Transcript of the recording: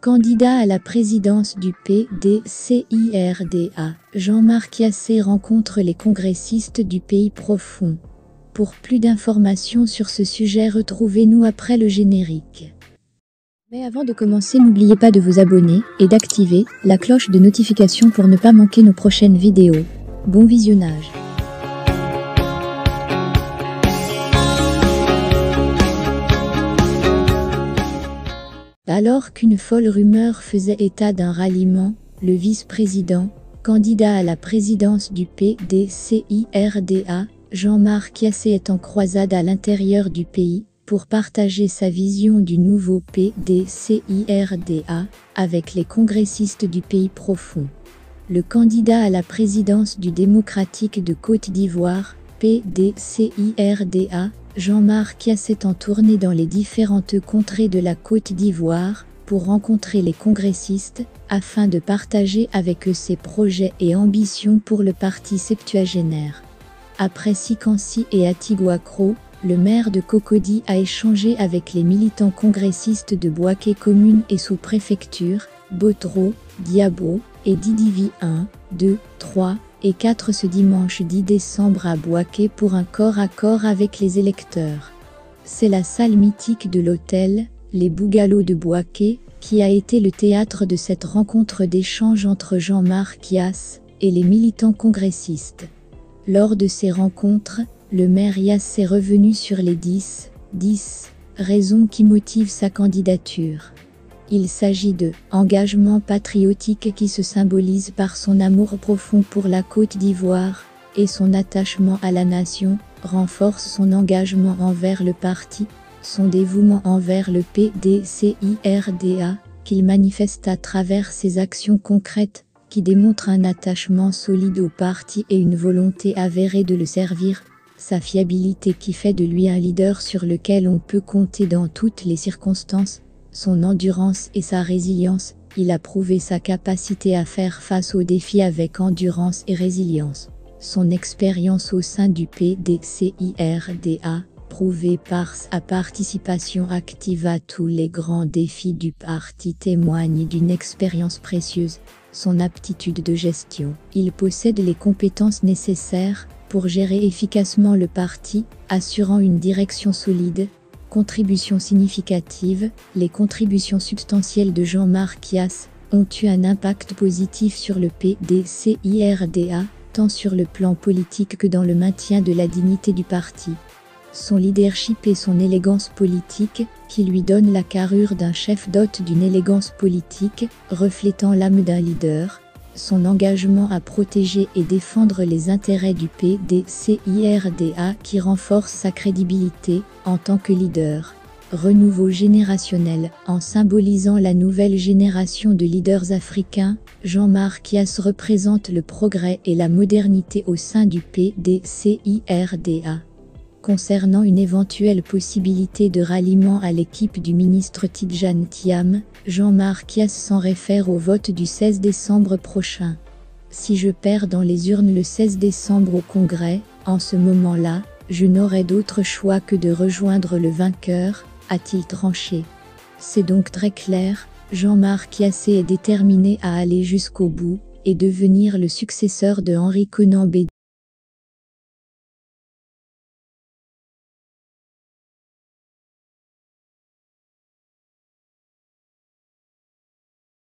Candidat à la présidence du PDCIRDA, Jean-Marc Yassé rencontre les congressistes du Pays profond. Pour plus d'informations sur ce sujet, retrouvez-nous après le générique. Mais avant de commencer, n'oubliez pas de vous abonner et d'activer la cloche de notification pour ne pas manquer nos prochaines vidéos. Bon visionnage. Alors qu'une folle rumeur faisait état d'un ralliement, le vice-président, candidat à la présidence du PDCIRDA, Jean-Marc Yassé est en croisade à l'intérieur du pays pour partager sa vision du nouveau PDCIRDA avec les congressistes du Pays profond. Le candidat à la présidence du Démocratique de Côte d'Ivoire, PDCIRDA, Jean-Marc Yassé est en tournée dans les différentes contrées de la Côte d'Ivoire pour rencontrer les congressistes afin de partager avec eux ses projets et ambitions pour le parti septuagénaire. Après Sikansi et Atigouakro, le maire de Cocody a échangé avec les militants congressistes de Bouaké commune et sous-préfecture, Botro, Diabo et Didivi 1, 2, 3 et 4 ce dimanche 10 décembre à Bouaké pour un corps à corps avec les électeurs. C'est la salle mythique de l'hôtel, les Bougalos de Bouaké, qui a été le théâtre de cette rencontre d'échange entre Jean-Marc Yassé et les militants congressistes. Lors de ces rencontres, le maire Yassé est revenu sur les 10 raisons qui motivent sa candidature. Il s'agit de engagement patriotique qui se symbolise par son amour profond pour la Côte d'Ivoire et son attachement à la nation, renforce son engagement envers le parti, son dévouement envers le PDCIRDA, qu'il manifeste à travers ses actions concrètes, qui démontrent un attachement solide au parti et une volonté avérée de le servir, sa fiabilité qui fait de lui un leader sur lequel on peut compter dans toutes les circonstances, son endurance et sa résilience. Il a prouvé sa capacité à faire face aux défis avec endurance et résilience. Son expérience au sein du PDCIRDA, prouvée par sa participation active à tous les grands défis du parti, témoigne d'une expérience précieuse. Son aptitude de gestion. Il possède les compétences nécessaires pour gérer efficacement le parti, assurant une direction solide. Contribution significative. Les contributions substantielles de Jean-Marc Yassé ont eu un impact positif sur le PDCIRDA, tant sur le plan politique que dans le maintien de la dignité du parti. Son leadership et son élégance politique, qui lui donnent la carrure d'un chef dotent d'une élégance politique, reflétant l'âme d'un leader. Son engagement à protéger et défendre les intérêts du PDCIRDA qui renforce sa crédibilité en tant que leader. Renouveau générationnel. En symbolisant la nouvelle génération de leaders africains, Jean-Marc Yassé représente le progrès et la modernité au sein du PDCIRDA. Concernant une éventuelle possibilité de ralliement à l'équipe du ministre Tidjane Thiam, Jean-Marc Yassé s'en réfère au vote du 16 décembre prochain. Si je perds dans les urnes le 16 décembre au Congrès, en ce moment-là, je n'aurai d'autre choix que de rejoindre le vainqueur, a-t-il tranché. C'est donc très clair, Jean-Marc Yassé est déterminé à aller jusqu'au bout et devenir le successeur de Henri Konan Bédié.